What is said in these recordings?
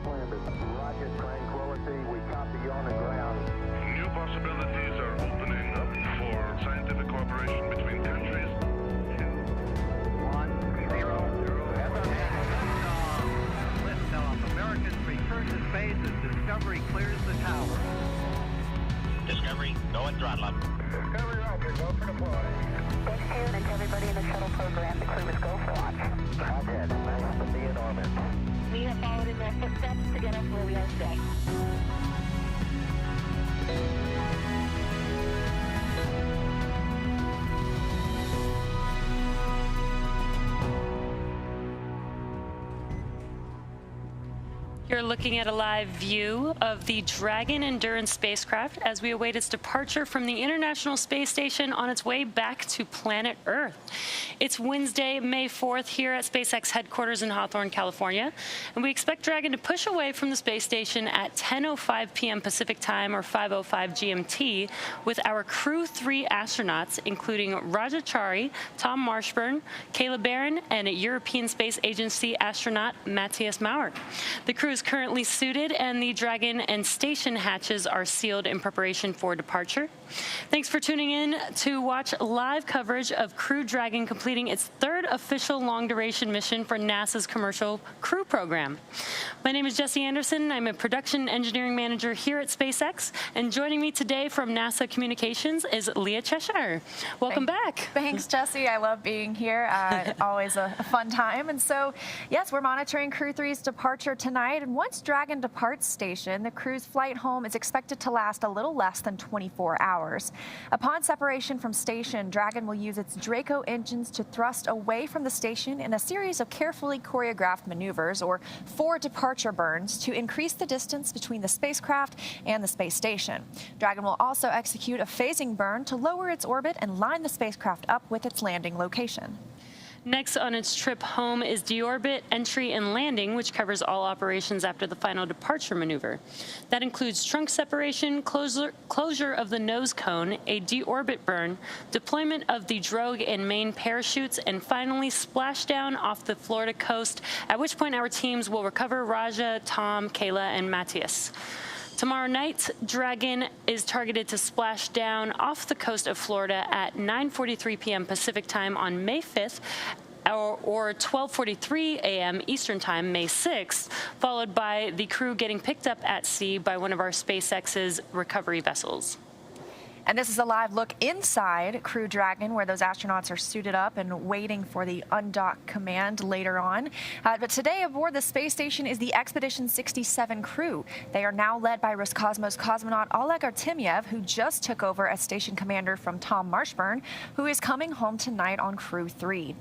Roger, tranquility. We copy you on the ground. New possibilities are opening up for scientific cooperation between countries. 2, 1, 0. Liftoff. Americans return to space as Discovery clears the tower. Discovery, go and throttle up. Discovery, Roger. Go for deploy. Thank you, and to everybody in the shuttle program. The crew is go for launch. Roger. Nice to be in orbit. We have followed in their footsteps to get us where we are today. You're looking at a live view of the Dragon Endurance spacecraft as we await its departure from the International Space Station on its way back to planet Earth. It's Wednesday, May 4th here at SpaceX headquarters in Hawthorne, California, and we expect Dragon to push away from the space station at 10:05 p.m. Pacific Time or 5:05 GMT with our Crew-3 astronauts, including Raja Chari, Tom Marshburn, Kayla Barron, and European Space Agency astronaut Matthias Maurer. The crew is currently suited, and the Dragon and station hatches are sealed in preparation for departure. Thanks for tuning in to watch live coverage of Crew Dragon completing its third official long-duration mission for NASA's Commercial Crew Program. My name is Jesse Anderson. I'm a production engineering manager here at SpaceX, and joining me today from NASA Communications is Leah Cheshire. Welcome back. Thanks, Jesse. I love being here. Always a fun time. And so, yes, we're monitoring Crew-3's departure tonight. And once Dragon departs station, the crew's flight home is expected to last a little less than 24 hours. Upon separation from station, Dragon will use its Draco engines to thrust away from the station in a series of carefully choreographed maneuvers, or 4 departure burns, to increase the distance between the spacecraft and the space station. Dragon will also execute a phasing burn to lower its orbit and line the spacecraft up with its landing location. Next on its trip home is Deorbit entry and landing, which covers all operations after the final departure maneuver. That includes trunk separation, closure of the nose cone, a deorbit burn, deployment of the Drogue and main parachutes, and finally splashdown off the Florida coast, at which point our teams will recover Raja, Tom, Kayla, and Matthias. Tomorrow night, Dragon is targeted to splash down off the coast of Florida at 9:43 p.m. Pacific Time on May 5th, or 12:43 a.m. Eastern Time, May 6th, followed by the crew getting picked up at sea by one of our SpaceX's recovery vessels. And this is a live look inside Crew Dragon, where those astronauts are suited up and waiting for the undock command later on. But today aboard the space station is the Expedition 67 crew. They are now led by Roscosmos cosmonaut Oleg Artemyev, who just took over as station commander from Tom Marshburn, who is coming home tonight on Crew-3.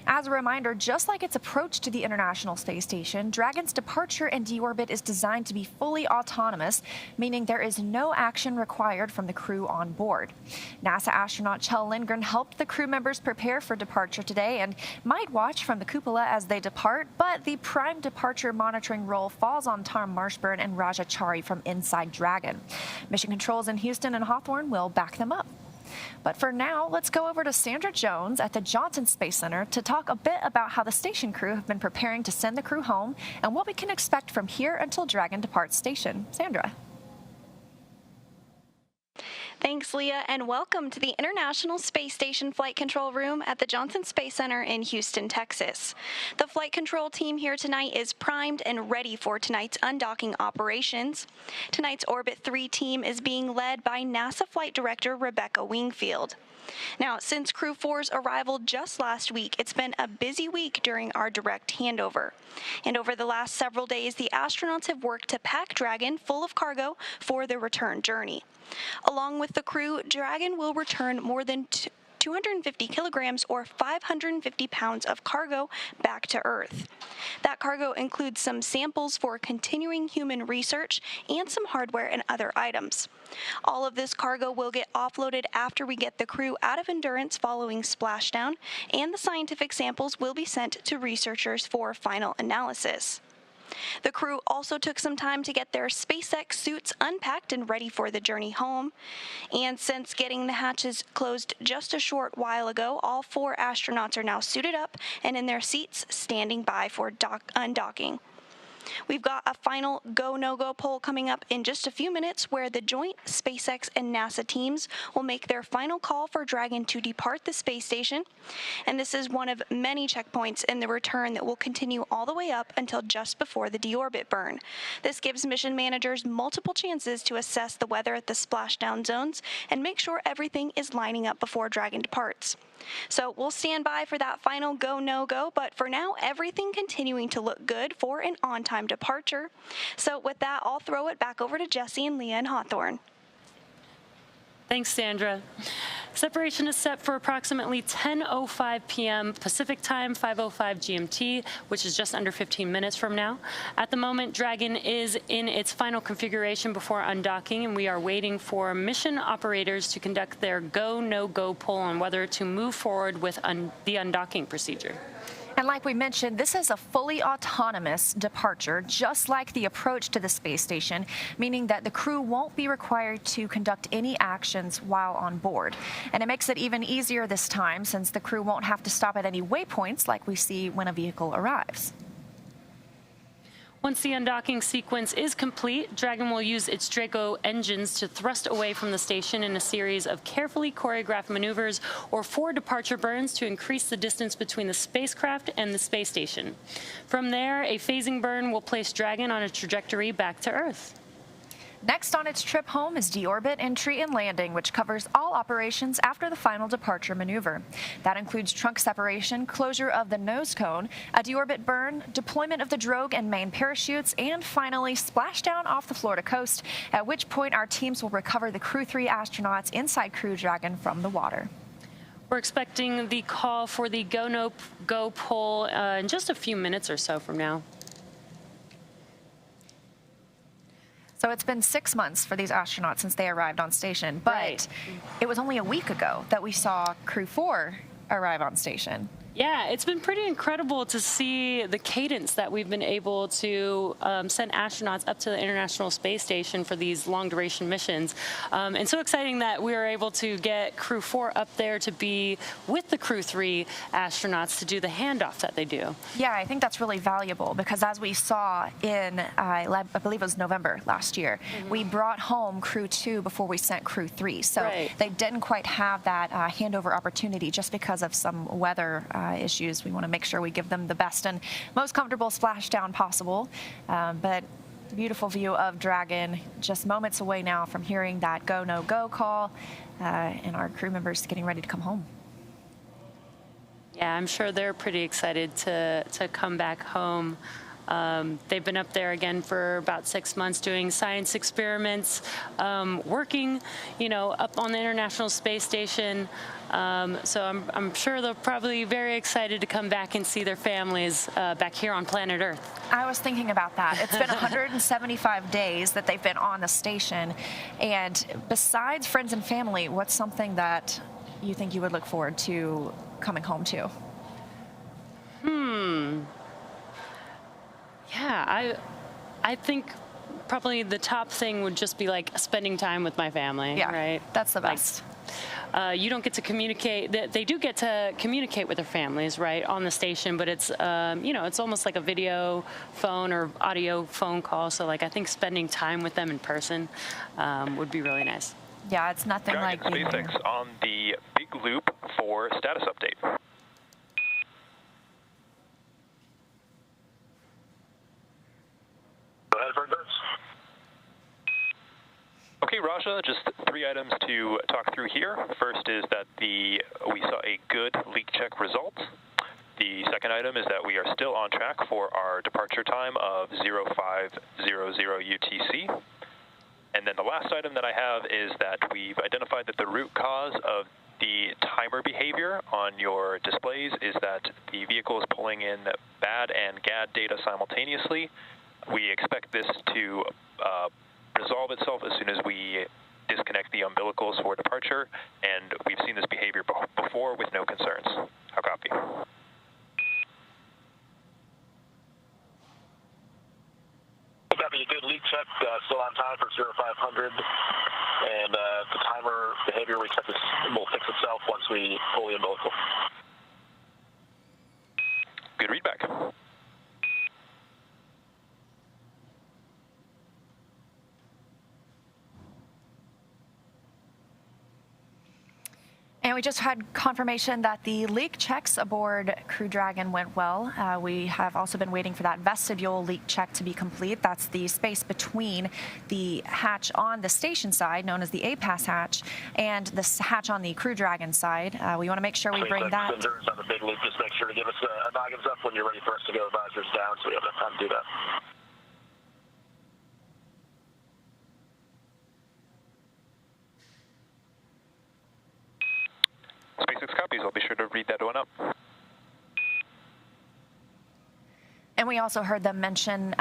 As a reminder, just like its approach to the International Space Station, Dragon's departure and deorbit is designed to be fully autonomous, meaning there is no action required from the crew on board. NASA astronaut Kjell Lindgren helped the crew members prepare for departure today and might watch from the cupola as they depart, but the prime departure monitoring role falls on Tom Marshburn and Raja Chari from inside Dragon. Mission controls in Houston and Hawthorne will back them up. But for now, let's go over to Sandra Jones at the Johnson Space Center to talk a bit about how the station crew have been preparing to send the crew home and what we can expect from here until Dragon departs station. Sandra. Thanks, Leah, and welcome to the International Space Station Flight Control Room at the Johnson Space Center in Houston, Texas. The flight control team here tonight is primed and ready for tonight's undocking operations. Tonight's Orbit 3 team is being led by NASA Flight Director Rebecca Wingfield. Now, since Crew 4's arrival just last week, it's been a busy week during our direct handover. And over the last several days, the astronauts have worked to pack Dragon full of cargo for their return journey. Along with the crew, Dragon will return more than 250 kilograms or 550 pounds of cargo back to Earth. That cargo includes some samples for continuing human research and some hardware and other items. All of this cargo will get offloaded after we get the crew out of Endurance following splashdown, and the scientific samples will be sent to researchers for final analysis. The crew also took some time to get their SpaceX suits unpacked and ready for the journey home. And since getting the hatches closed just a short while ago, all 4 astronauts are now suited up and in their seats, standing by for undocking. We've got a final go, no-go poll coming up in just a few minutes where the joint SpaceX and NASA teams will make their final call for Dragon to depart the space station. And this is one of many checkpoints in the return that will continue all the way up until just before the deorbit burn. This gives mission managers multiple chances to assess the weather at the splashdown zones and make sure everything is lining up before Dragon departs. So we'll stand by for that final go, no-go, but for now, everything continuing to look good for an on-time departure. So with that, I'll throw it back over to Jesse and Leah in Hawthorne. Thanks, Sandra. Separation is set for approximately 10:05 p.m. Pacific Time, 5:05 GMT, which is just under 15 minutes from now. At the moment, Dragon is in its final configuration before undocking, and we are waiting for mission operators to conduct their go, no-go poll on whether to move forward with the undocking procedure. And like we mentioned, this is a fully autonomous departure, just like the approach to the space station, meaning that the crew won't be required to conduct any actions while on board. And it makes it even easier this time, since the crew won't have to stop at any waypoints like we see when a vehicle arrives. Once the undocking sequence is complete, Dragon will use its Draco engines to thrust away from the station in a series of carefully choreographed maneuvers or 4 departure burns to increase the distance between the spacecraft and the space station. From there, a phasing burn will place Dragon on a trajectory back to Earth. Next on its trip home is deorbit, entry, and landing, which covers all operations after the final departure maneuver. That includes trunk separation, closure of the nose cone, a deorbit burn, deployment of the Drogue and main parachutes, and finally splashdown off the Florida coast, at which point our teams will recover the Crew-3 astronauts inside Crew Dragon from the water. We're expecting the call for the go, no, go poll in just a few minutes or so from now. So it's been 6 months for these astronauts since they arrived on station, but It was only a week ago that we saw Crew-4 arrive on station. Yeah, it's been pretty incredible to see the cadence that we've been able to send astronauts up to the International Space Station for these long-duration missions. And so exciting that we were able to get Crew-4 up there to be with the Crew-3 astronauts to do the handoff that they do. Yeah, I think that's really valuable because as we saw in, I believe it was November last year, we brought home Crew-2 before we sent Crew-3. So they didn't quite have that handover opportunity just because of some weather issues. We want to make sure we give them the best and most comfortable splashdown possible. But beautiful view of Dragon, just moments away now from hearing that go, no, go call, and our crew members getting ready to come home. Yeah, I'm sure they're pretty excited to come back home. They've been up there again for about 6 months doing science experiments, working, up on the International Space Station. So I'm sure they're probably very excited to come back and see their families back here on planet Earth. I was thinking about that. It's been 175 days that they've been on the station. And besides friends and family, what's something that you think you would look forward to coming home to? Yeah, I think probably the top thing would just be like spending time with my family, right? That's the best. You don't get to communicate. They do get to communicate with their families, right, on the station, but it's, it's almost like a video phone or audio phone call. So, I think spending time with them in person would be really nice. Yeah, it's nothing like SpaceX on the big loop for status update. Go ahead for endurance. Okay, Raja, just 3 items to talk through here. First is that we saw a good leak check result. The second item is that we are still on track for our departure time of 0500 UTC. And then the last item that I have is that we've identified that the root cause of the timer behavior on your displays is that the vehicle is pulling in BAD and GAD data simultaneously. We expect this to resolve itself as soon as we disconnect the umbilicals for departure, and we've seen this behavior before with no concerns. How copy? Copy, a good leak check, still on time for 0500, and the timer behavior will fix itself once we pull the umbilical. Good readback. And we just had confirmation that the leak checks aboard Crew Dragon went well. We have also been waiting for that vestibule leak check to be complete. That's the space between the hatch on the station side, known as the A-Pass hatch, and the hatch on the Crew Dragon side. We want to make sure we bring that. Endurance on the big loop. Just make sure to give us a noggins up when you're ready for us to go. Visors down, so we have enough time to do that. SpaceX copies. I'll be sure to read that one up. And we also heard them mention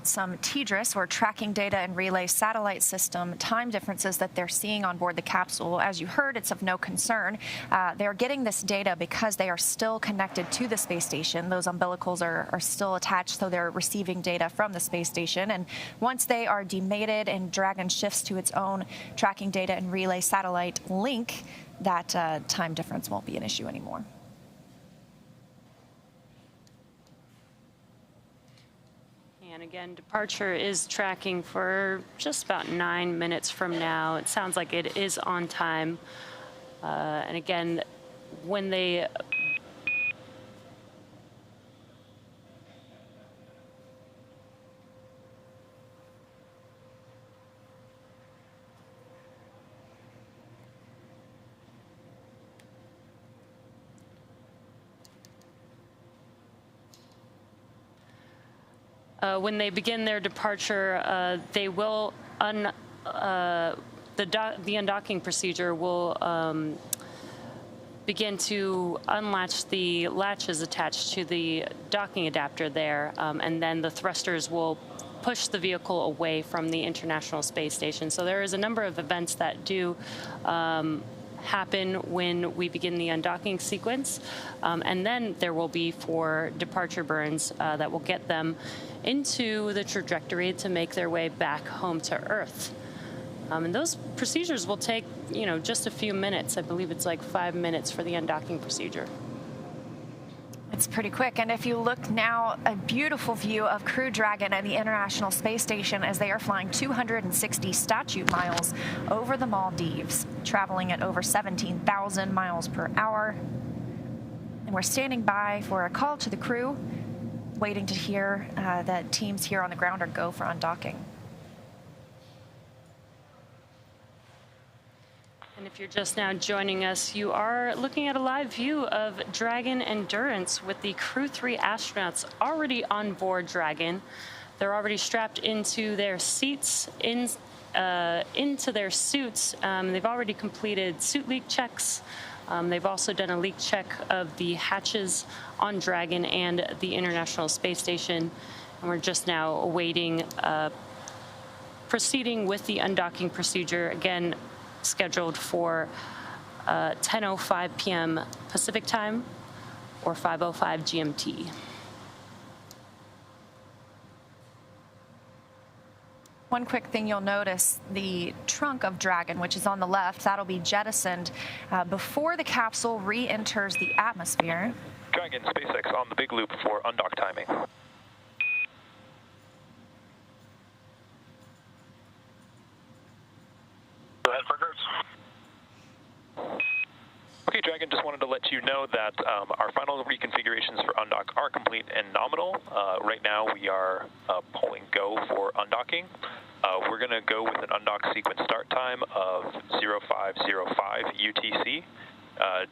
some TDRS, or Tracking Data and Relay Satellite System, time differences that they're seeing on board the capsule. As you heard, it's of no concern. They're getting this data because they are still connected to the space station. Those umbilicals are still attached, so they're receiving data from the space station. And once they are demated and Dragon shifts to its own Tracking Data and Relay Satellite link, that time difference won't be an issue anymore. And again, departure is tracking for just about 9 minutes from now. It sounds like it is on time. And again, when they begin their departure, they will the undocking procedure will begin to unlatch the latches attached to the docking adapter there, and then the thrusters will push the vehicle away from the International Space Station. So there is a number of events that do happen when we begin the undocking sequence, and then there will be 4 departure burns that will get them into the trajectory to make their way back home to Earth. And those procedures will take, just a few minutes. I believe it's like 5 minutes for the undocking procedure. It's pretty quick. And if you look now, a beautiful view of Crew Dragon and the International Space Station as they are flying 260 statute miles over the Maldives, traveling at over 17,000 miles per hour. And we're standing by for a call to the crew, waiting to hear that teams here on the ground are go for undocking. And if you're just now joining us, you are looking at a live view of Dragon Endurance with the Crew-3 astronauts already on board Dragon. They're already strapped into their seats, into their suits. They've already completed suit leak checks. They've also done a leak check of the hatches on Dragon and the International Space Station. And we're just now awaiting proceeding with the undocking procedure, again, scheduled for 10:05 p.m. Pacific time or 5:05 GMT. One quick thing you'll notice, the trunk of Dragon, which is on the left, that'll be jettisoned before the capsule re-enters the atmosphere. Dragon, SpaceX on the big loop for undock timing. Go ahead, Frederick. Okay, Dragon, just wanted to let you know that our final reconfigurations for undock are complete and nominal. Right now we are pulling go for undocking. We're going to go with an undock sequence start time of 0505 UTC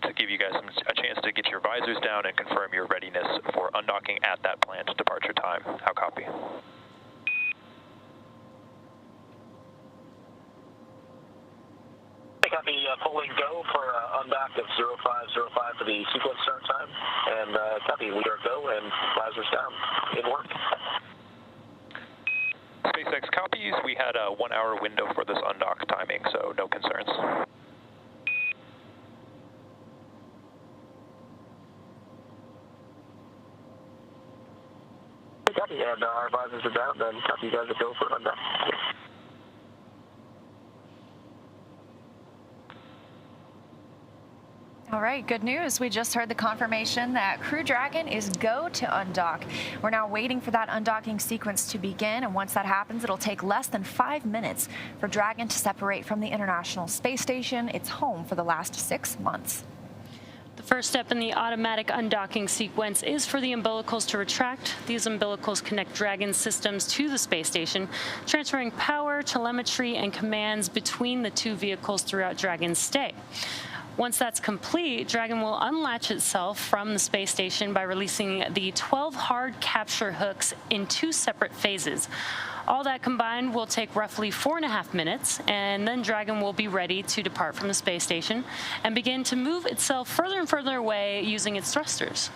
to give you guys a chance to get your visors down and confirm your readiness for undocking at that planned departure time. How copy? Copy, pulling go for undocked at 0505 for the sequence start time. And copy, we are go and visors down. Good work. SpaceX copies. We had a 1-hour window for this undock timing, so no concerns. Copy, and our visors are down, then copy, you guys are go for undock. All right, good news. We just heard the confirmation that Crew Dragon is go to undock. We're now waiting for that undocking sequence to begin, and once that happens, it'll take less than 5 minutes for Dragon to separate from the International Space Station, its home for the last 6 months. First step in the automatic undocking sequence is for the umbilicals to retract. These umbilicals connect Dragon systems to the space station, transferring power, telemetry, and commands between the two vehicles throughout Dragon's stay. Once that's complete, Dragon will unlatch itself from the space station by releasing the 12 hard capture hooks in 2 separate phases. All that combined will take roughly 4.5 minutes, and then Dragon will be ready to depart from the space station and begin to move itself further and further away using its thrusters.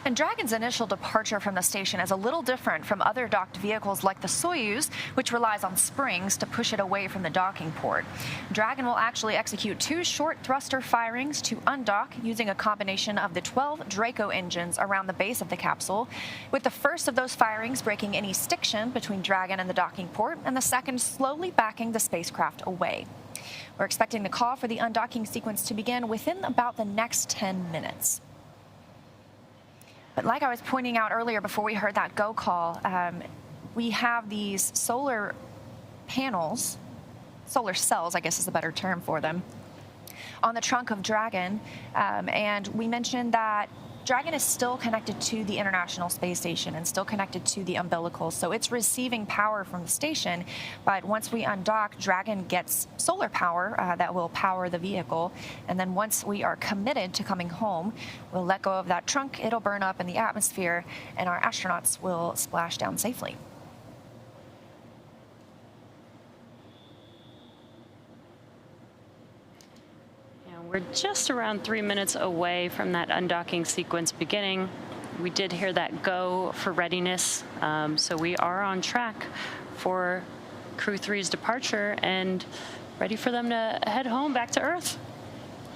And Dragon's initial departure from the station is a little different from other docked vehicles like the Soyuz, which relies on springs to push it away from the docking port. Dragon will actually execute 2 short thruster firings to undock using a combination of the 12 Draco engines around the base of the capsule, with the first of those firings breaking any stiction between Dragon and the docking port, and the second slowly backing the spacecraft away. We're expecting the call for the undocking sequence to begin within about the next 10 minutes. But like I was pointing out earlier before we heard that go call, we have these solar panels, solar cells, I guess is a better term for them, on the trunk of Dragon. And we mentioned that Dragon is still connected to the International Space Station and still connected to the umbilicals. So it's receiving power from the station. But once we undock, Dragon gets solar power that will power the vehicle. And then once we are committed to coming home, we'll let go of that trunk. It'll burn up in the atmosphere, and our astronauts will splash down safely. We're just around 3 minutes away from that undocking sequence beginning. We did hear that go for readiness, so we are on track for Crew-3's departure and ready for them to head home back to Earth.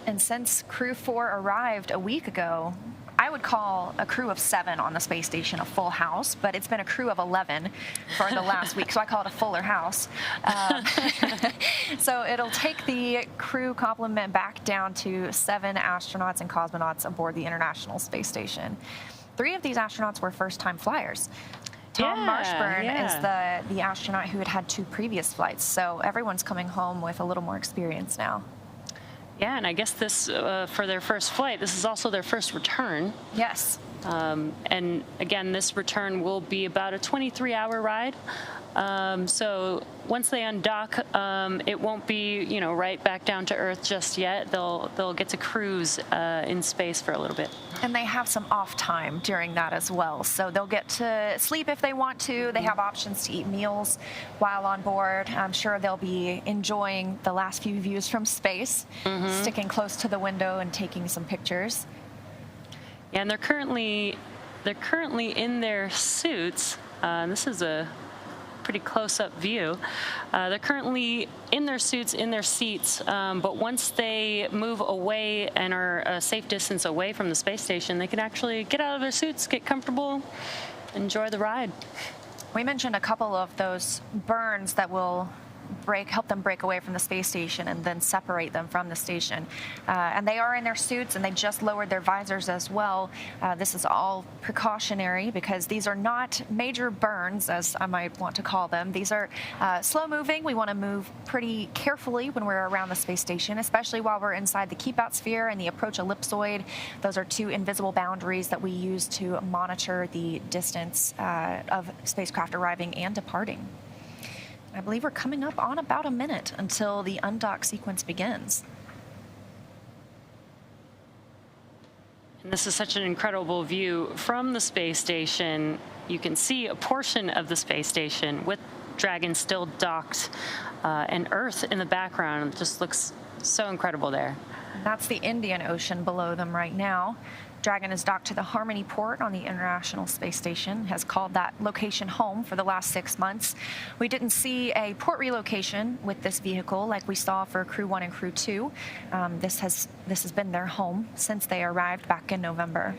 And since Crew-4 arrived a week ago, I would call a crew of 7 on the space station a full house, but it's been a crew of 11 for the last week, so I call it a fuller house. So it'll take the crew complement back down to 7 astronauts and cosmonauts aboard the International Space Station. 3 of these astronauts were first-time flyers. Tom Marshburn is the astronaut who had 2 previous flights, so everyone's coming home with a little more experience now. Yeah, and I guess this, for their first flight, this is also their first return. Yes. And again, this return will be about a 23-hour ride. So once they undock, it won't be, right back down to Earth just yet. They'll get to cruise in space for a little bit. And they have some off time during that as well. So they'll get to sleep if they want to. They have options to eat meals while on board. I'm sure they'll be enjoying the last few views from space, sticking close to the window and taking some pictures. Yeah, and they're currently in their suits. This is a pretty close-up view. They're currently in their suits, in their seats, but once they move away and are a safe distance away from the space station, they can actually get out of their suits, get comfortable, enjoy the ride. We mentioned a couple of those burns that will help them break away from the space station and then separate them from the station. And they are in their suits, and they just lowered their visors as well. This is all precautionary because these are not major burns, as I might want to call them. These are slow moving. We want to move pretty carefully when we're around the space station, especially while we're inside the keep out sphere and the approach ellipsoid. Those are 2 invisible boundaries that we use to monitor the distance of spacecraft arriving and departing. I believe we're coming up on about a minute until the undock sequence begins. And this is such an incredible view from the space station. You can see a portion of the space station with Dragon still docked and Earth in the background. It just looks so incredible there. That's the Indian Ocean below them right now. Dragon is docked to the Harmony port on the International Space Station, has called that location home for the last 6 months. We didn't see a port relocation with this vehicle like we saw for Crew 1 and Crew 2. This has been their home since they arrived back in November.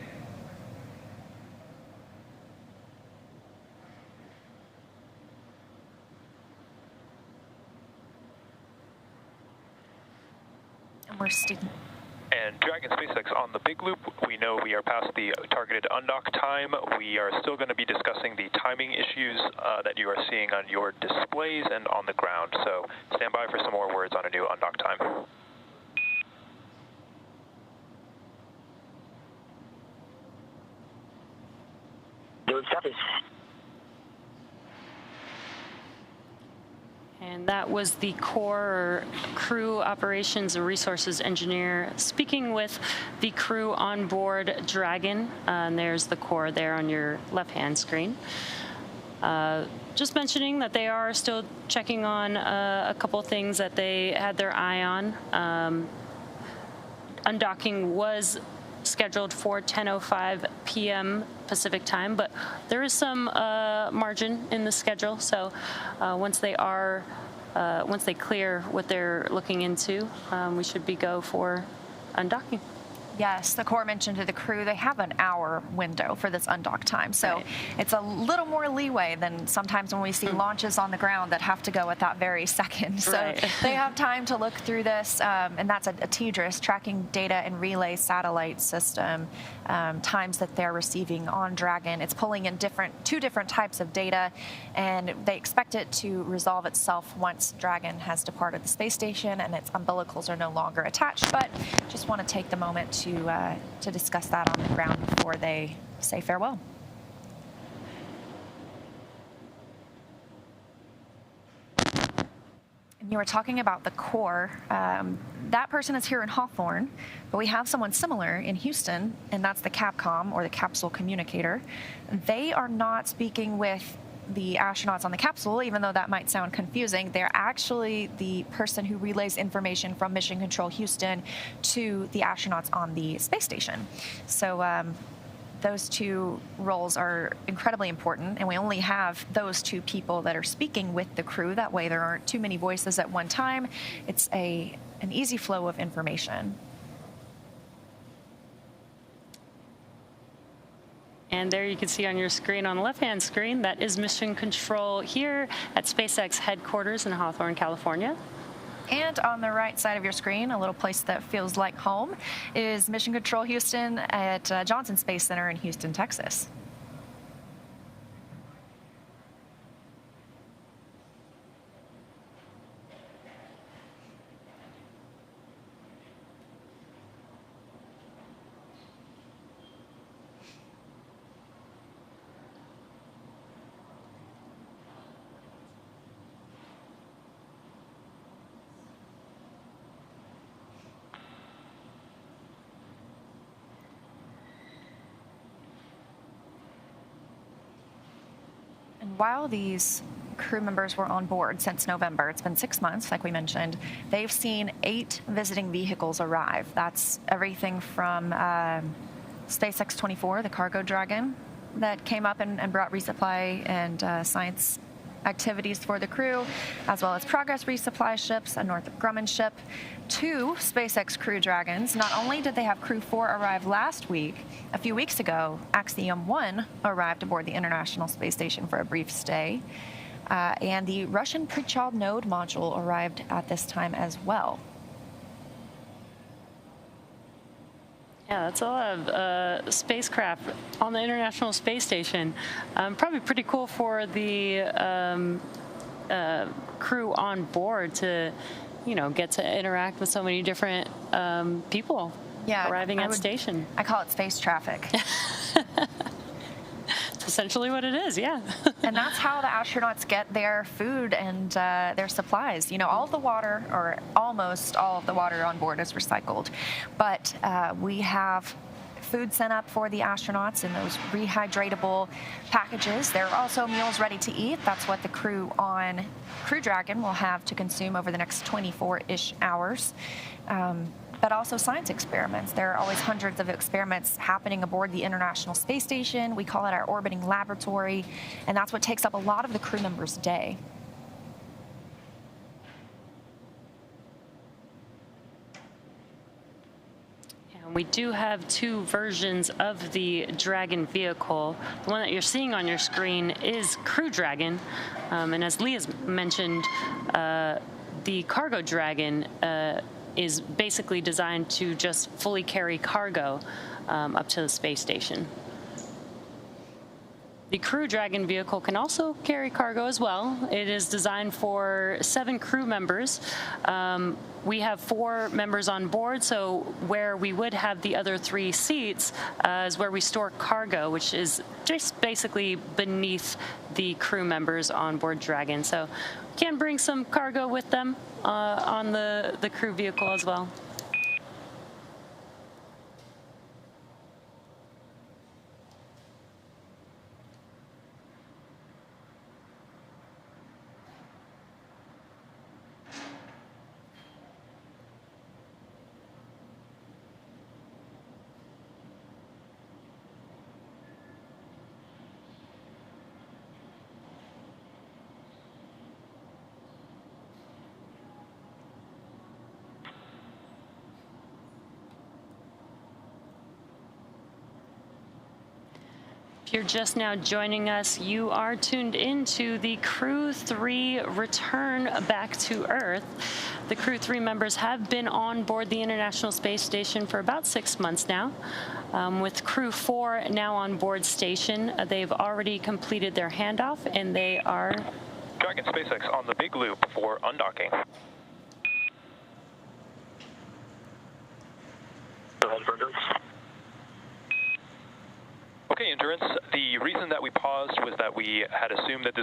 And we're And Dragon SpaceX on the big loop, we know we are past the targeted undock time. We are still going to be discussing the timing issues that you are seeing on your displays and on the ground. So stand by for some more words on a new undock time. Copy. And that was the core crew operations and resources engineer speaking with the crew on board Dragon. And there's the core there on your left-hand screen. Just mentioning that they are still checking on a couple things that they had their eye on. Undocking was scheduled for 10:05 p.m. Pacific time, but there is some margin in the schedule. So once they clear what they're looking into, we should be go for undocking. Yes, the Corps mentioned to the crew they have an hour window for this undock time. So it's a little more leeway than sometimes when we see launches on the ground that have to go at that very second. So they have time to look through this, and that's a TDRS, Tracking Data and Relay Satellite System, times that they're receiving on Dragon. It's pulling in two different types of data, and they expect it to resolve itself once Dragon has departed the space station and its umbilicals are no longer attached. But just want to take the moment to discuss that on the ground before they say farewell. And you were talking about the core. That person is here in Hawthorne, but we have someone similar in Houston, and that's the Capcom, or the Capsule Communicator. They are not speaking with the astronauts on the capsule, even though that might sound confusing. They're actually the person who relays information from Mission Control Houston to the astronauts on the space station. So those two roles are incredibly important, and we only have those two people that are speaking with the crew. That way there aren't too many voices at one time. It's an easy flow of information. And there you can see on your screen, on the left-hand screen, that is Mission Control here at SpaceX headquarters in Hawthorne, California. And on the right side of your screen, a little place that feels like home, is Mission Control Houston at Johnson Space Center in Houston, Texas. While these crew members were on board since November, it's been 6 months, like we mentioned, they've seen 8 visiting vehicles arrive. That's everything from SpaceX 24, the cargo Dragon, that came up and brought resupply and science activities for the crew, as well as Progress resupply ships, a Northrop Grumman ship, 2 SpaceX Crew Dragons. Not only did they have Crew 4 arrive last week, a few weeks ago, Axiom 1 arrived aboard the International Space Station for a brief stay, and the Russian Pre-Child Node module arrived at this time as well. Yeah, that's a lot of spacecraft on the International Space Station. Probably pretty cool for the crew on board to, get to interact with so many different people arriving at station. I call it space traffic. It's essentially what it is, yeah. And that's how the astronauts get their food and their supplies. All of the water, or almost all of the water on board is recycled. But we have food sent up for the astronauts in those rehydratable packages. There are also meals ready to eat. That's what the crew on Crew Dragon will have to consume over the next 24-ish hours. But also science experiments. There are always hundreds of experiments happening aboard the International Space Station. We call it our orbiting laboratory, and that's what takes up a lot of the crew members' day. And we do have 2 versions of the Dragon vehicle. The one that you're seeing on your screen is Crew Dragon, and as Leah's mentioned, the cargo Dragon is basically designed to just fully carry cargo up to the space station. The Crew Dragon vehicle can also carry cargo as well. It is designed for 7 crew members. We have 4 members on board, so where we would have the other 3 seats is where we store cargo, which is just basically beneath the crew members on board Dragon. So can bring some cargo with them on the crew vehicle as well. If you're just now joining us, you are tuned into the Crew-3 return back to Earth. The Crew-3 members have been on board the International Space Station for about 6 months now. With Crew-4 now on board station, they've already completed their handoff, and they are... Dragon SpaceX on the big loop for undocking. Go ahead for Endurance. Okay, Endurance, the reason that we paused was that we had assumed that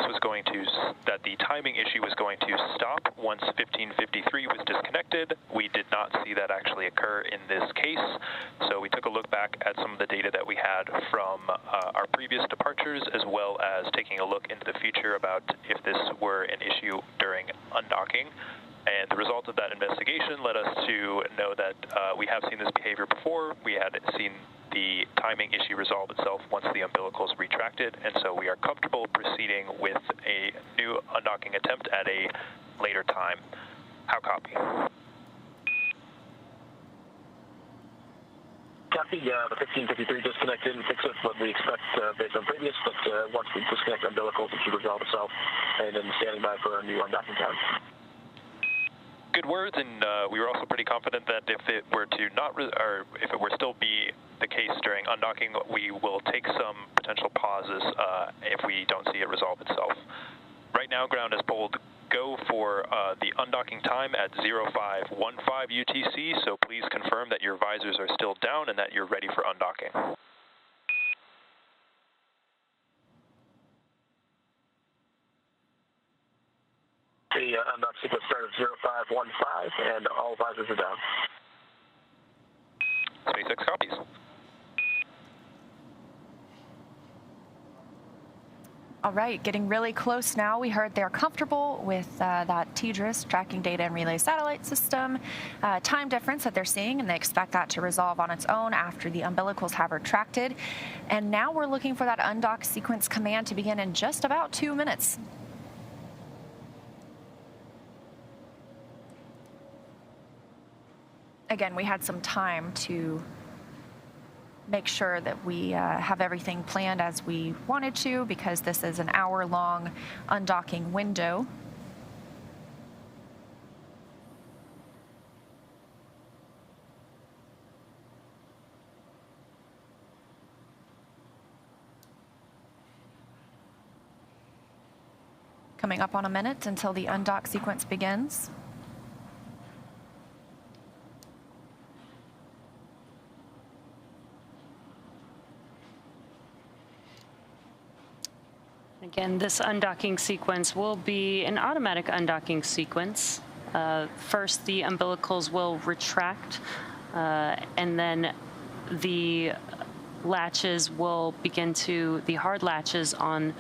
that the timing issue was going to stop once 1553 was disconnected. We did not see that actually occur in this case, so we took a look back at some of the data that we had from our previous departures, as well as taking a look into the future about if this were an issue during undocking. And the result of that investigation led us to know that we have seen this behavior before. We had seen the timing issue resolve itself once the umbilicals retracted, and so we are comfortable proceeding with a new undocking attempt at a later time. How copy? Copy, the 1553 disconnected and fix it, what we expect based on previous, but once we disconnect umbilicals, it should resolve itself, and then standing by for a new undocking time. Good words, and we were also pretty confident that if it were to not, or if it were still be the case during undocking, we will take some potential pauses if we don't see it resolve itself. Right now, ground has pulled go for the undocking time at 0515 UTC, so please confirm that your visors are still down and that you're ready for undocking. The undock sequence started at 0515, and all visors are down. SpaceX copies. All right, getting really close now. We heard they're comfortable with that TDRS, tracking data and relay satellite system, time difference that they're seeing, and they expect that to resolve on its own after the umbilicals have retracted. And now we're looking for that undock sequence command to begin in just about 2 minutes. Again, we had some time to make sure that we have everything planned as we wanted to, because this is an hour-long undocking window. Coming up on a minute until the undock sequence begins. Again, this undocking sequence will be an automatic undocking sequence. First, the umbilicals will retract, and then the latches will begin to, the hard latches on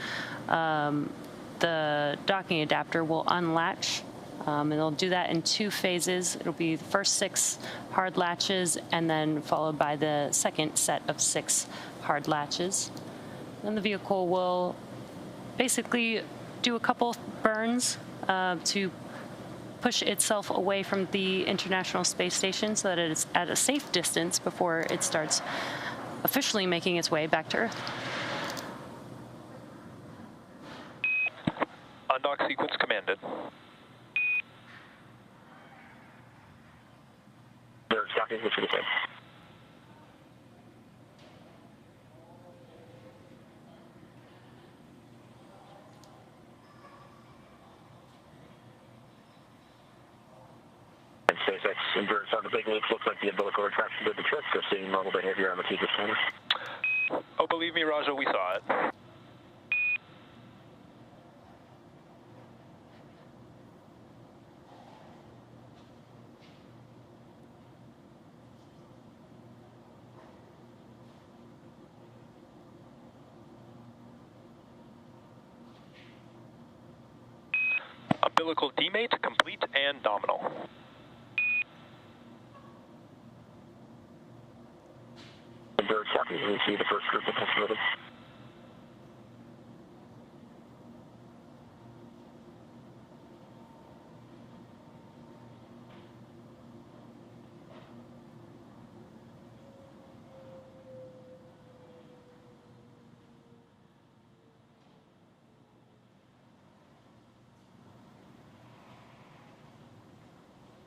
the docking adapter will unlatch. And they'll do that in 2 phases. It'll be the first 6 hard latches, and then followed by the second set of 6 hard latches. Then the vehicle will basically do a couple burns to push itself away from the International Space Station so that it's at a safe distance before it starts officially making its way back to Earth. Undock sequence commanded. They're stocking, which is the same. And SpaceX Endurance on the big loops looks like the umbilical retraction did the trick. They're seeing normal behavior on the T-Jet center. Oh, believe me, Raja, we saw it. Umbilical demate complete and nominal. Endurance copy. We see the first group of possibilities.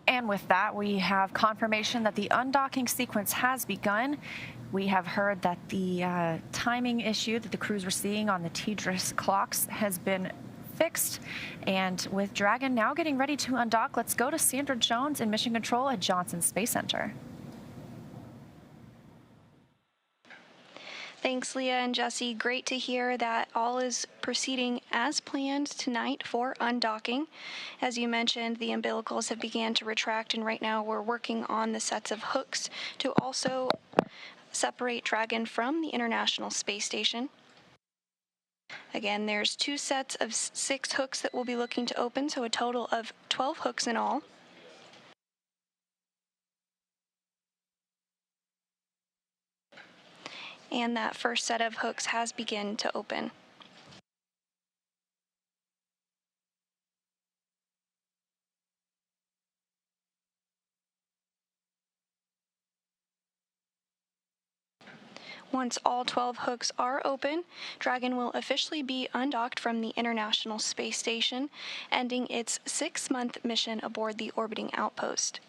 And with that, we have confirmation that the undocking sequence has begun. We have heard that the timing issue that the crews were seeing on the TDRS clocks has been fixed. And with Dragon now getting ready to undock, let's go to Sandra Jones in Mission Control at Johnson Space Center. Thanks, Leah and Jesse. Great to hear that all is proceeding as planned tonight for undocking. As you mentioned, the umbilicals have began to retract, and right now we're working on the sets of hooks to also separate Dragon from the International Space Station. Again, there's 2 sets of 6 hooks that we'll be looking to open, so a total of 12 hooks in all. And that first set of hooks has begun to open. Once all 12 hooks are open, Dragon will officially be undocked from the International Space Station, ending its 6-month mission aboard the orbiting outpost.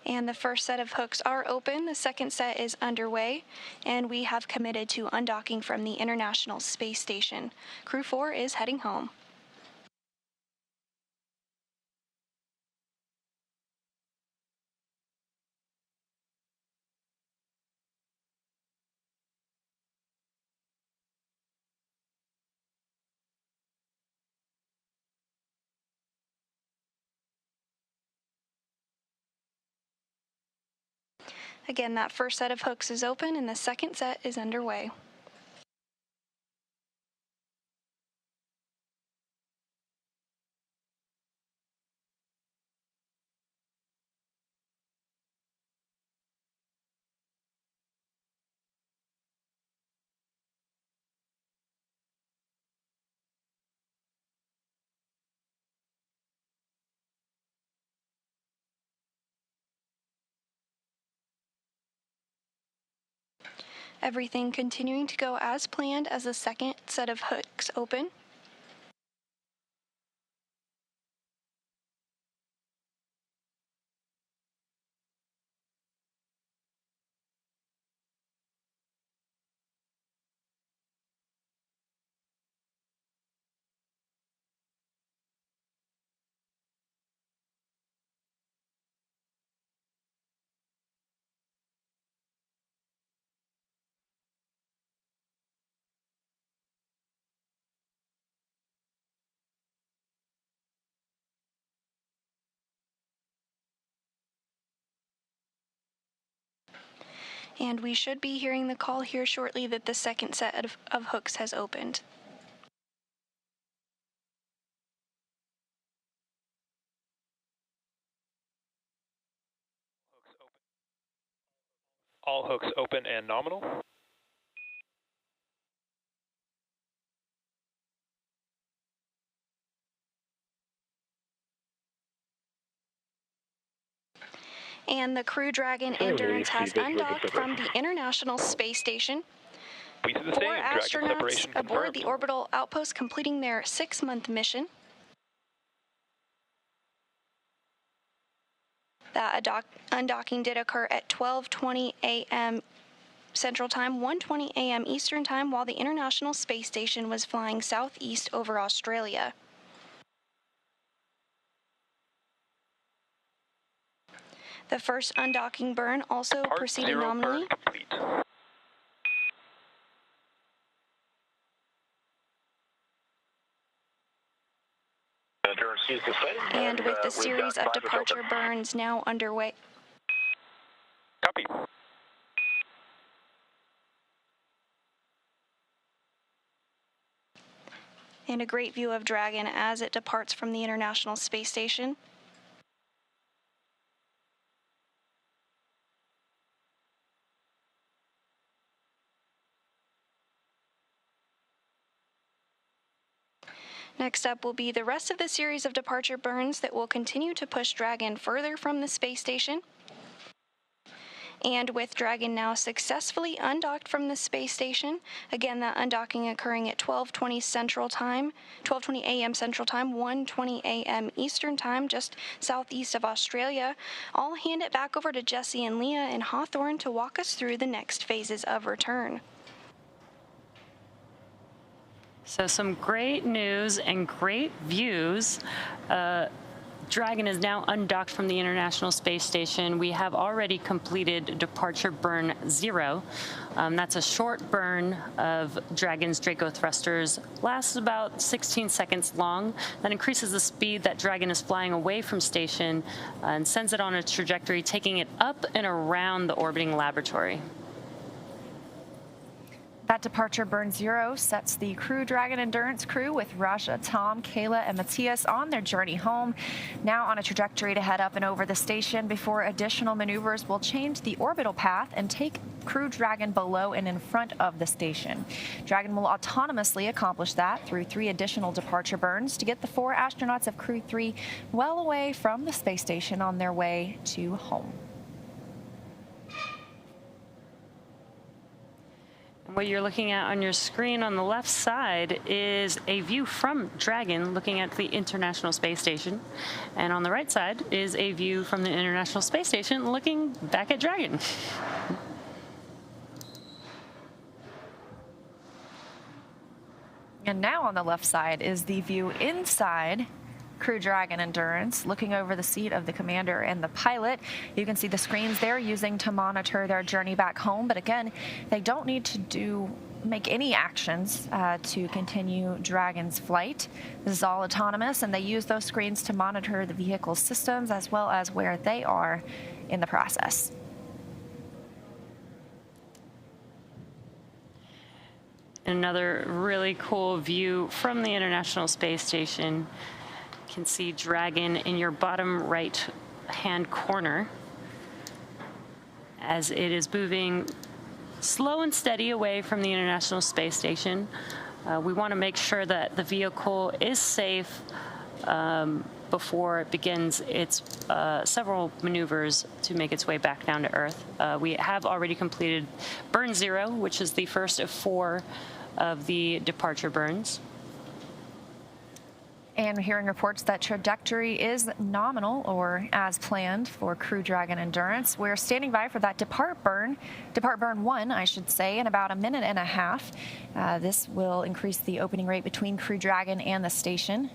And the first set of hooks are open, the second set is underway, and we have committed to undocking from the International Space Station. Crew-4 is heading home. Again, that first set of hooks is open and the second set is underway. Everything continuing to go as planned as the second set of hooks open. And we should be hearing the call here shortly that the second set of hooks has opened. All hooks open and nominal. And the Crew Dragon Endurance has undocked from the International Space Station. We see the 4 same. Dragon astronauts separation aboard confirmed. the orbital outpost completing their 6-month mission. That undocking did occur at 12:20 a.m. Central Time, 1:20 a.m. Eastern Time, while the International Space Station was flying southeast over Australia. The first undocking burn also Part proceeding 0 nominally. burn complete. Endurance is sustained, And with the we've series got of visors departure open. burns now underway. Copy. And a great view of Dragon as it departs from the International Space Station. Next up will be the rest of the series of departure burns that will continue to push Dragon further from the space station. And with Dragon now successfully undocked from the space station, again that undocking occurring at 12:20 Central Time, 12:20 a.m. Central Time, 1:20 a.m. Eastern Time, just southeast of Australia, I'll hand it back over to Jesse and Leah in Hawthorne to walk us through the next phases of return. So some great news and great views. Dragon is now undocked from the International Space Station. We have already completed departure burn 0. That's a short burn of Dragon's Draco thrusters. Lasts about 16 seconds long. That increases the speed that Dragon is flying away from station and sends it on a trajectory, taking it up and around the orbiting laboratory. That departure burn 0 sets the Crew Dragon Endurance crew with Raja, Tom, Kayla, and Matthias on their journey home, now on a trajectory to head up and over the station before additional maneuvers will change the orbital path and take Crew Dragon below and in front of the station. Dragon will autonomously accomplish that through 3 additional departure burns to get the 4 astronauts of Crew-3 well away from the space station on their way to home. What you're looking at on your screen on the left side is a view from Dragon looking at the International Space Station. And on the right side is a view from the International Space Station looking back at Dragon. And now on the left side is the view inside Crew Dragon Endurance, looking over the seat of the commander and the pilot. You can see the screens they're using to monitor their journey back home, but again, they don't need to make any actions to continue Dragon's flight. This is all autonomous, and they use those screens to monitor the vehicle's systems as well as where they are in the process. Another really cool view from the International Space Station. You can see Dragon in your bottom right hand corner as it is moving slow and steady away from the International Space Station. We want to make sure that the vehicle is safe before it begins its several maneuvers to make its way back down to Earth. We have already completed burn 0, which is the first of 4 of the departure burns. And we're hearing reports that trajectory is nominal or as planned for Crew Dragon Endurance. We're standing by for that depart burn 1, I should say, in about a minute and a half. This will increase the opening rate between Crew Dragon and the station.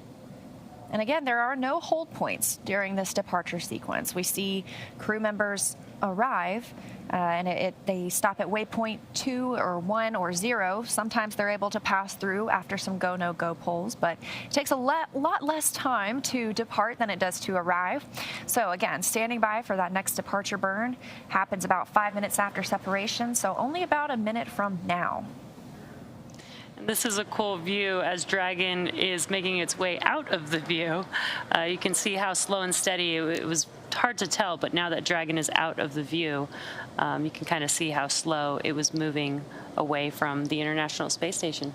And again, there are no hold points during this departure sequence. We see crew members arrive and they stop at waypoint 2 or 1 or 0. Sometimes they're able to pass through after some go, no go polls, but it takes a lot less time to depart than it does to arrive. So again, standing by for that next departure burn happens about 5 minutes after separation, so only about a minute from now. This is a cool view as Dragon is making its way out of the view. You can see how slow and steady it was hard to tell, but now that Dragon is out of the view, you can kind of see how slow it was moving away from the International Space Station.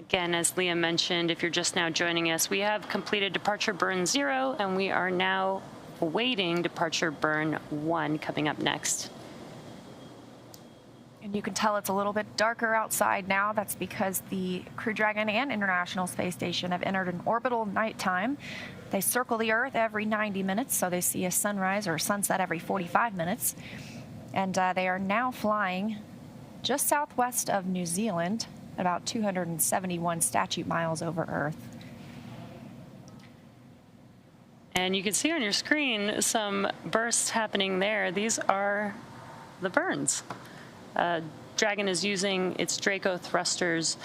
Again, as Liam mentioned, if you're just now joining us, we have completed departure burn 0, and we are now awaiting departure burn 1 coming up next. And you can tell it's a little bit darker outside now. That's because the Crew Dragon and International Space Station have entered an orbital nighttime. They circle the Earth every 90 minutes, so they see a sunrise or sunset every 45 minutes. And they are now flying just southwest of New Zealand, about 271 statute miles over Earth. And you can see on your screen some bursts happening there. These are the burns. Dragon is using its Draco thrusters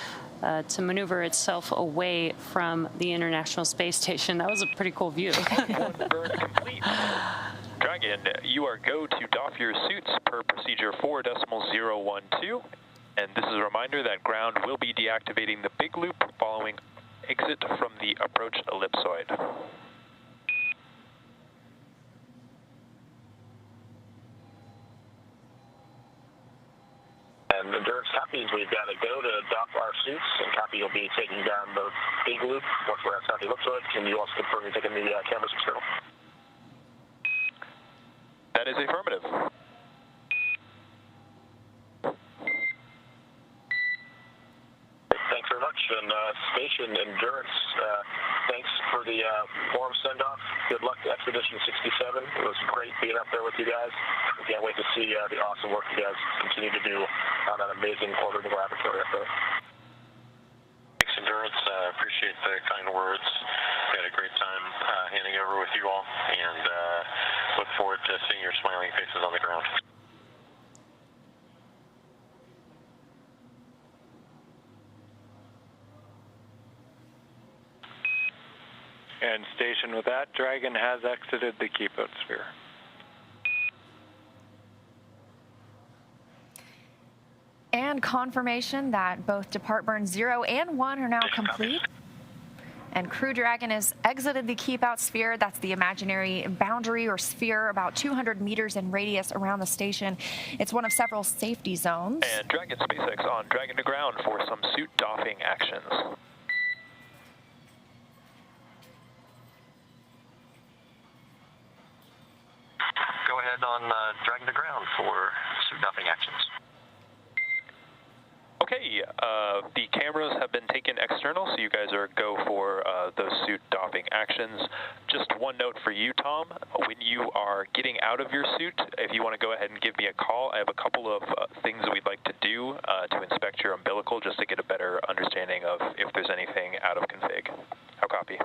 to maneuver itself away from the International Space Station. That was a pretty cool view. One burn complete. Dragon, you are go to doff your suits per procedure 4.012. And this is a reminder that ground will be deactivating the big loop following exit from the approach ellipsoid. And Endurance copies, we've got to go to dock our suits, and copy will be taking down the big loop once we're outside the ellipsoid. Can you also confirm you're taking the cameras external? That is affirmative. Thanks very much. And Station Endurance, thanks for the warm send-off. Good luck to Expedition 67. It was great being up there with you guys. We can't wait to see the awesome work you guys continue to do on that amazing orbital laboratory up there. Thanks, Endurance. Appreciate the kind words. We had a great time handing over with you all, and look forward to seeing your smiling faces on the ground. And Station, with that, Dragon has exited the keep-out sphere. And confirmation that both depart burn 0 and 1 are now complete. And Crew Dragon has exited the keep-out sphere. That's the imaginary boundary or sphere about 200 meters in radius around the station. It's one of several safety zones. And Dragon SpaceX on Dragon to ground for some suit doffing actions. Go ahead on Dragon to ground for suit doffing actions. Okay, the cameras have been taken external, so you guys are go for those suit doffing actions. Just one note for you, Tom. When you are getting out of your suit, if you want to go ahead and give me a call, I have a couple of things that we'd like to do to inspect your umbilical, just to get a better understanding of if there's anything out of config. How copy?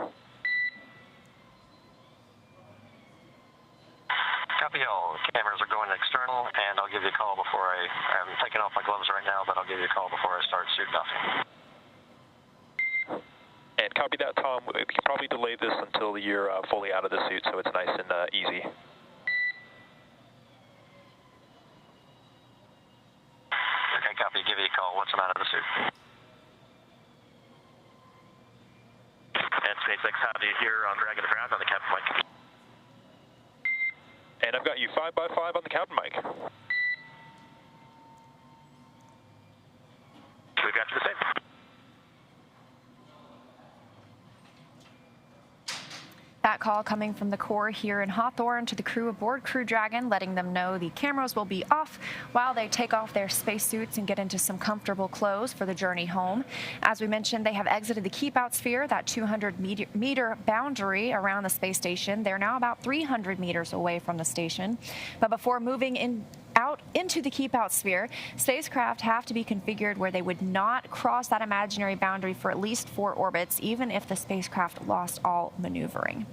Copy all. Cameras are going external, and I'll give you a call before I'm taking off my gloves right now, but I'll give you a call before I start suit doffing. And copy that, Tom. We can probably delay this until you're fully out of the suit, so it's nice and easy. Okay, copy. Give you a call once I'm out of the suit. And SpaceX, how do you hear on Dragon to ground on the captain mic? And I've got you 5x5 on the cabin mic. We've got you the same. That call coming from the Corps here in Hawthorne to the crew aboard Crew Dragon, letting them know the cameras will be off while they take off their spacesuits and get into some comfortable clothes for the journey home. As we mentioned, they have exited the keep-out sphere, that 200-meter boundary around the space station. They're now about 300 meters away from the station. But before moving out into the keep-out sphere, spacecraft have to be configured where they would not cross that imaginary boundary for at least 4 orbits, even if the spacecraft lost all maneuvering.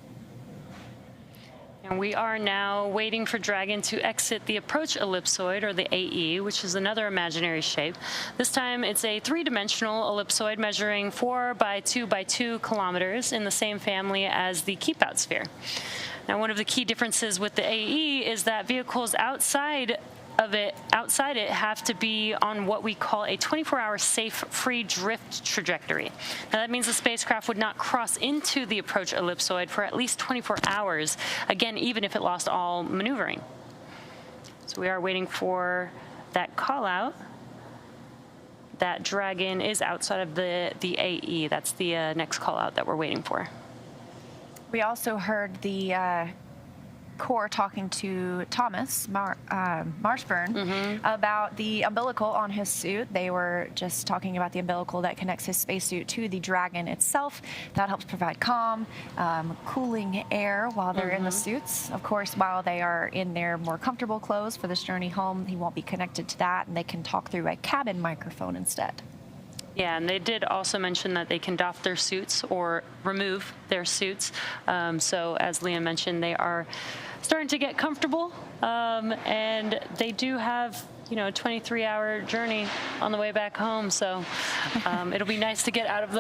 And we are now waiting for Dragon to exit the approach ellipsoid, or the AE, which is another imaginary shape. This time it's a 3-dimensional ellipsoid measuring 4 by 2 by 2 kilometers in the same family as the keep-out sphere. Now, one of the key differences with the AE is that vehicles outside it have to be on what we call a 24-hour safe free drift trajectory. Now that means the spacecraft would not cross into the approach ellipsoid for at least 24 hours, again, even if it lost all maneuvering. So we are waiting for that call out. that Dragon is outside of the AE. That's the next call out that we're waiting for. We also heard the Corps talking to Thomas Marshburn about the umbilical on his suit. They were just talking about the umbilical that connects his spacesuit to the Dragon itself. That helps provide calm, cooling air while they're in the suits. Of course, while they are in their more comfortable clothes for this journey home, he won't be connected to that, and they can talk through a cabin microphone instead. Yeah, and they did also mention that they can doff their suits or remove their suits. So as Leah mentioned, they are starting to get comfortable, and they do have, you know, a 23-hour journey on the way back home. So it'll be nice to get out of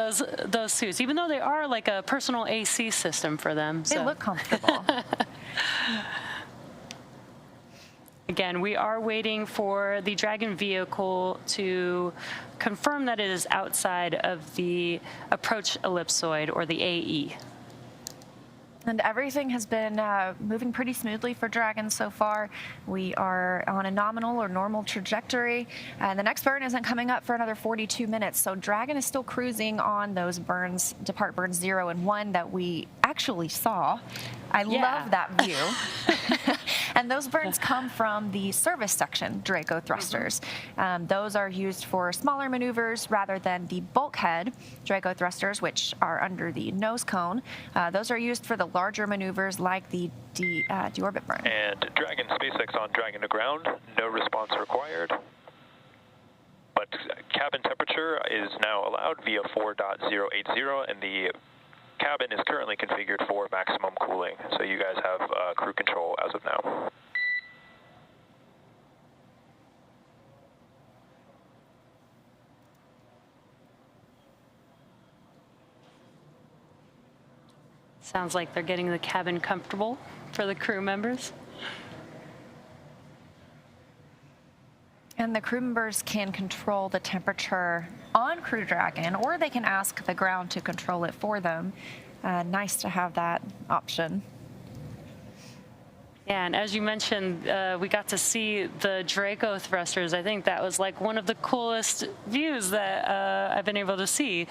those suits, even though they are like a personal AC system for them. They look comfortable. Again, we are waiting for the Dragon vehicle to confirm that it is outside of the approach ellipsoid, or the AE. And everything has been moving pretty smoothly for Dragon so far. We are on a nominal or normal trajectory, and the next burn isn't coming up for another 42 minutes. So Dragon is still cruising on those burns, depart burns 0 and 1 that we actually saw. I love that view. And those burns come from the service section Draco thrusters. Those are used for smaller maneuvers rather than the bulkhead Draco thrusters, which are under the nose cone. Those are used for the larger maneuvers like the deorbit burn. And Dragon SpaceX on Dragon to ground, no response required. But cabin temperature is now allowed via 4.080, and the cabin is currently configured for maximum cooling, so you guys have crew control as of now. Sounds like they're getting the cabin comfortable for the crew members. And the crew members can control the temperature on Crew Dragon, or they can ask the ground to control it for them. Nice to have that option. Yeah, and as you mentioned, we got to see the Draco thrusters. I think that was like one of the coolest views that I've been able to see.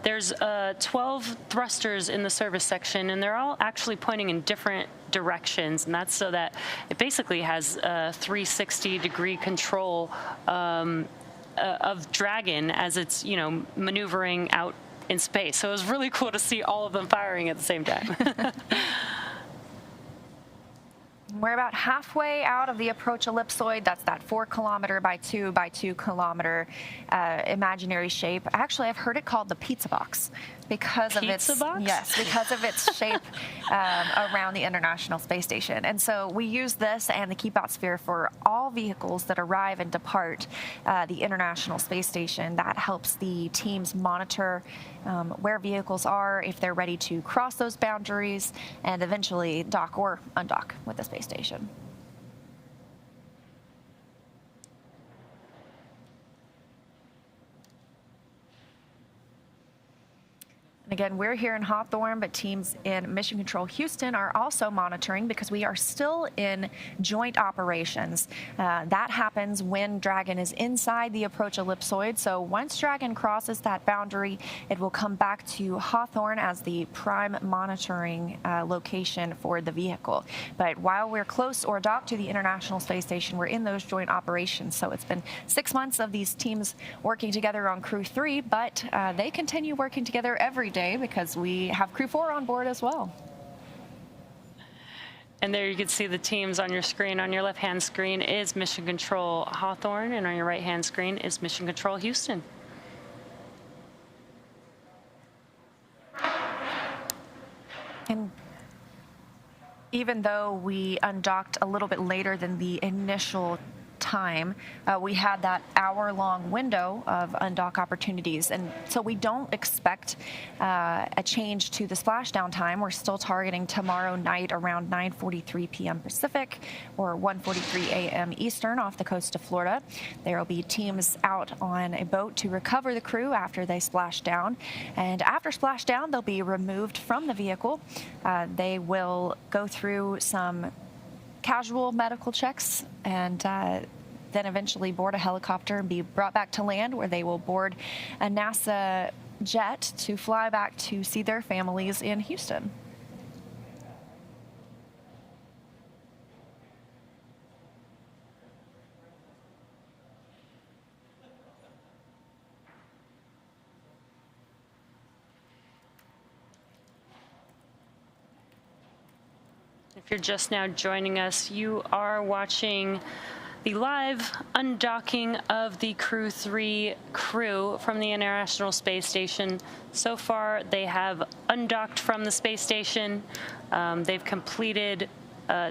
There's 12 thrusters in the service section, and they're all actually pointing in different directions, and that's so that it basically has a 360-degree control of Dragon as it's, you know, maneuvering out in space. So it was really cool to see all of them firing at the same time. We're about halfway out of the approach ellipsoid. That's that 4 kilometer by 2 by 2 kilometer imaginary shape. Actually, I've heard it called the pizza box because of its shape around the International Space Station. And so we use this and the keep out sphere for all vehicles that arrive and depart the International Space Station. That helps the teams monitor where vehicles are, if they're ready to cross those boundaries, and eventually dock or undock with the space station. Again, we're here in Hawthorne, but teams in Mission Control Houston are also monitoring because we are still in joint operations. That happens when Dragon is inside the approach ellipsoid. So once Dragon crosses that boundary, it will come back to Hawthorne as the prime monitoring location for the vehicle. But while we're close or docked to the International Space Station, we're in those joint operations. So it's been 6 months of these teams working together on Crew-3, but they continue working together every day because we have Crew-4 on board as well. And there you can see the teams on your screen. On your left-hand screen is Mission Control Hawthorne, and on your right-hand screen is Mission Control Houston. And even though we undocked a little bit later than the initial time, we had that hour-long window of undock opportunities, and so we don't expect a change to the splashdown time. We're still targeting tomorrow night around 9:43 p.m. Pacific or 1:43 a.m. Eastern off the coast of Florida. There will be teams out on a boat to recover the crew after they splash down, and after splashdown they'll be removed from the vehicle. They will go through some casual medical checks and then eventually board a helicopter and be brought back to land, where they will board a NASA jet to fly back to see their families in Houston. If you're just now joining us, you are watching the live undocking of the Crew-3 crew from the International Space Station. So far, they have undocked from the space station. They've completed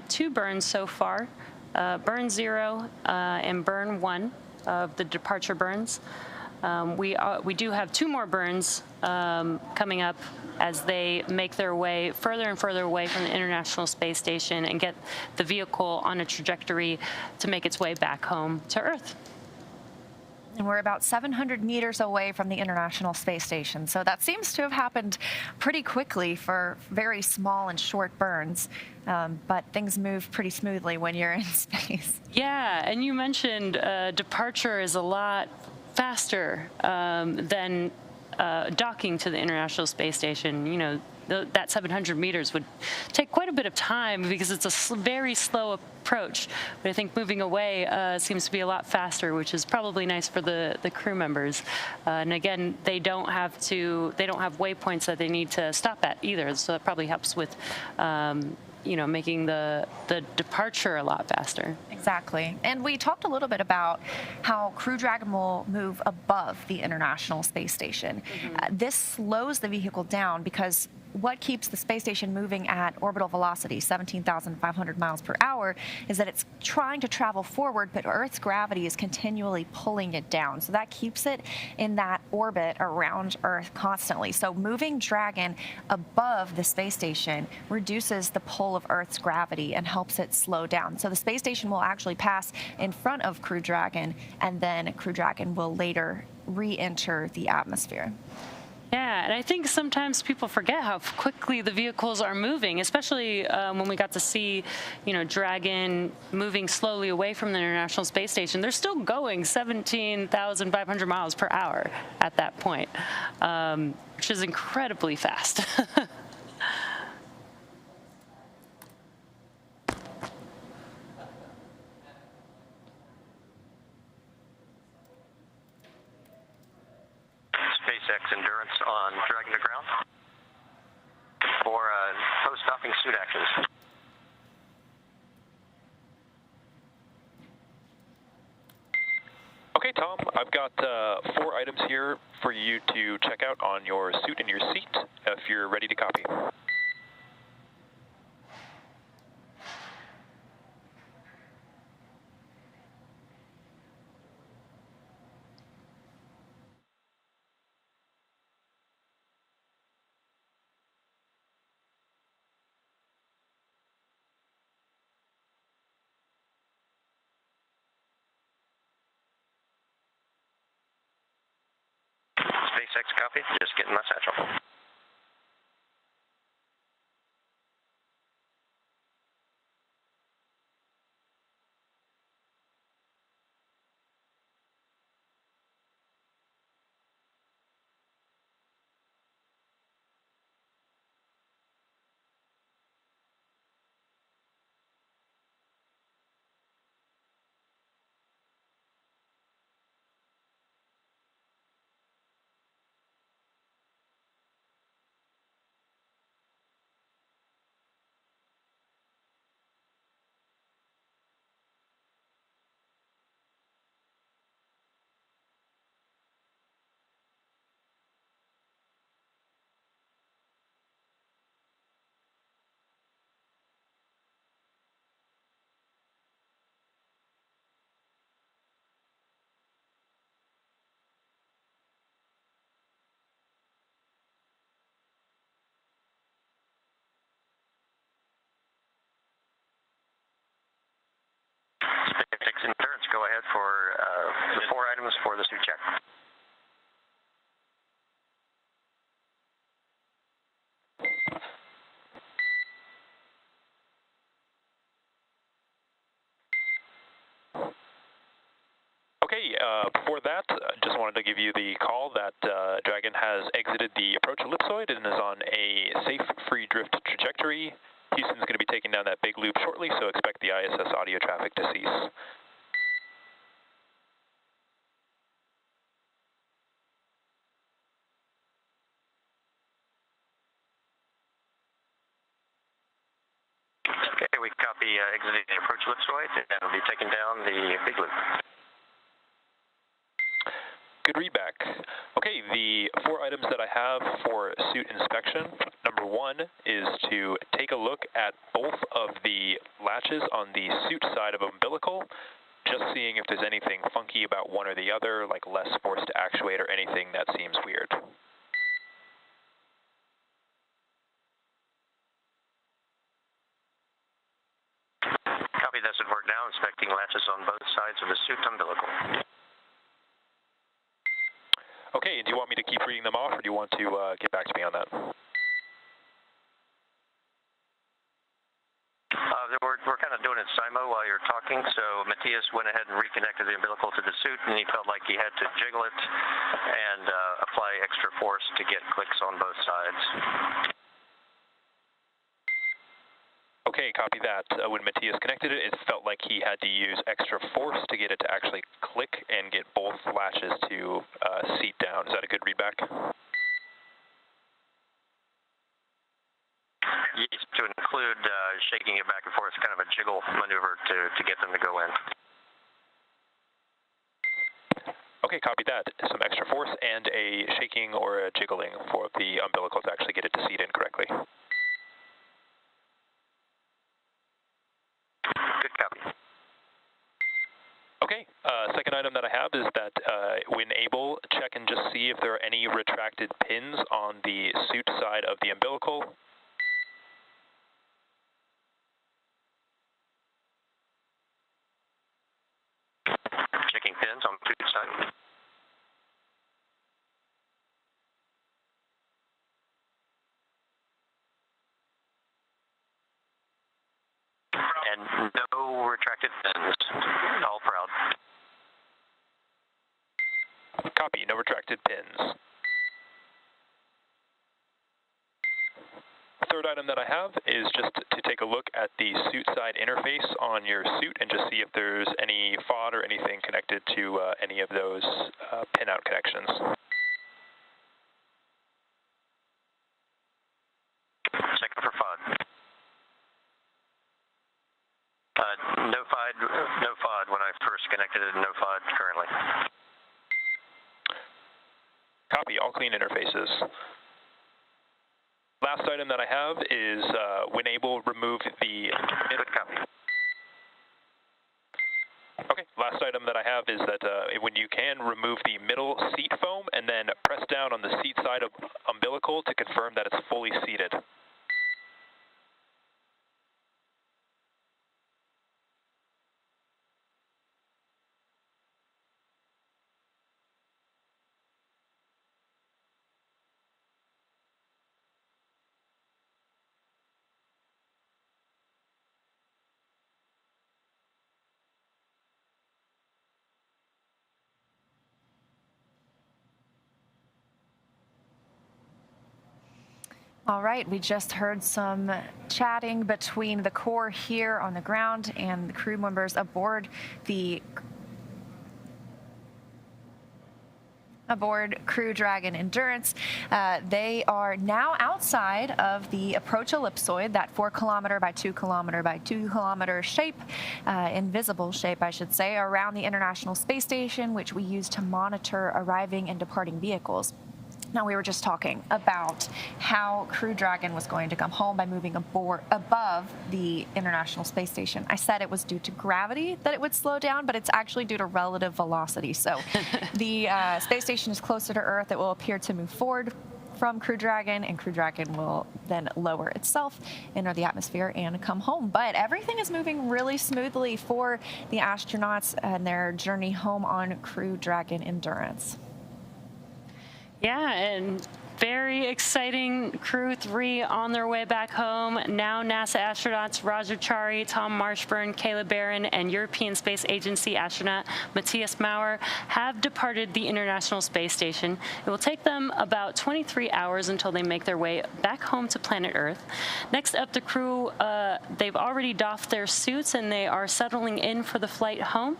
2 burns so far, burn 0 and burn 1 of the departure burns. We do have 2 more burns coming up as they make their way further and further away from the International Space Station and get the vehicle on a trajectory to make its way back home to Earth. And we're about 700 meters away from the International Space Station. So that seems to have happened pretty quickly for very small and short burns. But things move pretty smoothly when you're in space. Yeah, and you mentioned departure is a lot faster than docking to the International Space Station. You know, that 700 meters would take quite a bit of time because it's a very slow approach. But I think moving away seems to be a lot faster, which is probably nice for the crew members. And again, they don't have waypoints that they need to stop at either. So that probably helps with you know, making the departure a lot faster. Exactly. And we talked a little bit about how Crew Dragon will move above the International Space Station. This slows the vehicle down because what keeps the space station moving at orbital velocity, 17,500 miles per hour, is that it's trying to travel forward, but Earth's gravity is continually pulling it down. So that keeps it in that orbit around Earth constantly. So moving Dragon above the space station reduces the pull of Earth's gravity and helps it slow down. So the space station will actually pass in front of Crew Dragon, and then Crew Dragon will later re-enter the atmosphere. Yeah, and I think sometimes people forget how quickly the vehicles are moving, especially when we got to see, you know, Dragon moving slowly away from the International Space Station. They're still going 17,500 miles per hour at that point, which is incredibly fast. SpaceX Endurance on Dragon to ground for post-docking suit actions. Okay, Tom, I've got 4 items here for you to check out on your suit and your seat if you're ready to copy. SpaceX copy, just getting my satchel. before that, just wanted to give you the call that Dragon has exited the approach ellipsoid and is on a safe free drift trajectory. Houston's going to be taking down that big loop shortly, so expect the ISS audio traffic to cease. Okay, we copy exiting the approach ellipsoid, and we'll be taking down the big loop. Good readback. Okay, the 4 items that I have for suit inspection. Number 1 is to take a look at both of the latches on the suit side of umbilical, just seeing if there's anything funky about one or the other, like less force to actuate or anything that seems weird. Copy, that's at work now, inspecting latches on both sides of the suit umbilical. Okay, do you want me to keep reading them off, or do you want to get back to me on that? We're kind of doing it simo while you're talking, so Matthias went ahead and reconnected the umbilical to the suit, and he felt like he had to jiggle it and apply extra force to get clicks on both sides. Okay, copy that. When Matthias connected it, it felt like he had to use extra force to get it to actually click and get both latches to seat down. Is that a good readback? Yes, to include shaking it back and forth, kind of a jiggle maneuver to get them to go in. Okay, copy that. Some extra force and a shaking or a jiggling for the umbilical to actually get it to seat in correctly. Good copy. Okay, second item that I have is that when able, check and just see if there are any retracted pins on the suit side of the umbilical. Checking pins on the suit side. And no retracted pins. All proud. Copy, no retracted pins. Third item that I have is just to take a look at the suit side interface on your suit and just see if there's any FOD or anything connected to any of those pinout connections. Checking for FOD. No FOD when I first connected it, no FOD currently. Copy, all clean interfaces. Last item that I have is, when able, remove the... Good copy. Okay, last item that I have is that when you can, remove the middle seat foam and then press down on the seat side of umbilical to confirm that it's fully seated. All right, we just heard some chatting between the Corps here on the ground and the crew members aboard Crew Dragon Endurance. They are now outside of the approach ellipsoid, that 4 kilometer by 2 kilometer by 2 kilometer shape, invisible shape, I should say, around the International Space Station, which we use to monitor arriving and departing vehicles. Now, we were just talking about how Crew Dragon was going to come home by moving above the International Space Station. I said it was due to gravity that it would slow down, but it's actually due to relative velocity. So the space station is closer to Earth. It will appear to move forward from Crew Dragon, and Crew Dragon will then lower itself, enter the atmosphere, and come home. But everything is moving really smoothly for the astronauts and their journey home on Crew Dragon Endurance. Yeah, and Very exciting Crew-3 on their way back home. Now NASA astronauts Raja Chari, Tom Marshburn, Kayla Barron, and European Space Agency astronaut Matthias Maurer have departed the International Space Station. It will take them about 23 hours until they make their way back home to planet Earth. Next up, the crew, they've already doffed their suits and they are settling in for the flight home.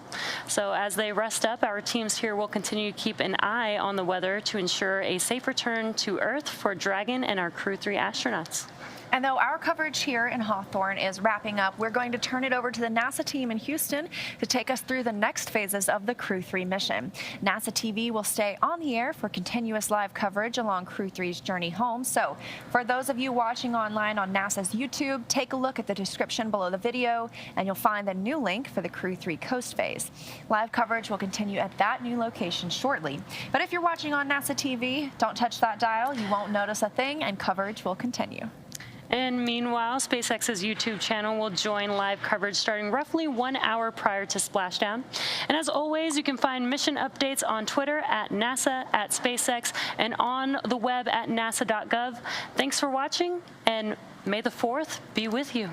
So as they rest up, our teams here will continue to keep an eye on the weather to ensure a safe return to Earth for Dragon and our Crew-3 astronauts. And though our coverage here in Hawthorne is wrapping up, we're going to turn it over to the NASA team in Houston to take us through the next phases of the Crew-3 mission. NASA TV will stay on the air for continuous live coverage along Crew-3's journey home. So for those of you watching online on NASA's YouTube, take a look at the description below the video, and you'll find the new link for the Crew-3 coast phase. Live coverage will continue at that new location shortly. But if you're watching on NASA TV, don't touch that dial. You won't notice a thing, and coverage will continue. And meanwhile, SpaceX's YouTube channel will join live coverage starting roughly 1 hour prior to splashdown. And as always, you can find mission updates on Twitter at NASA, at SpaceX, and on the web at nasa.gov. Thanks for watching, and may the 4th be with you.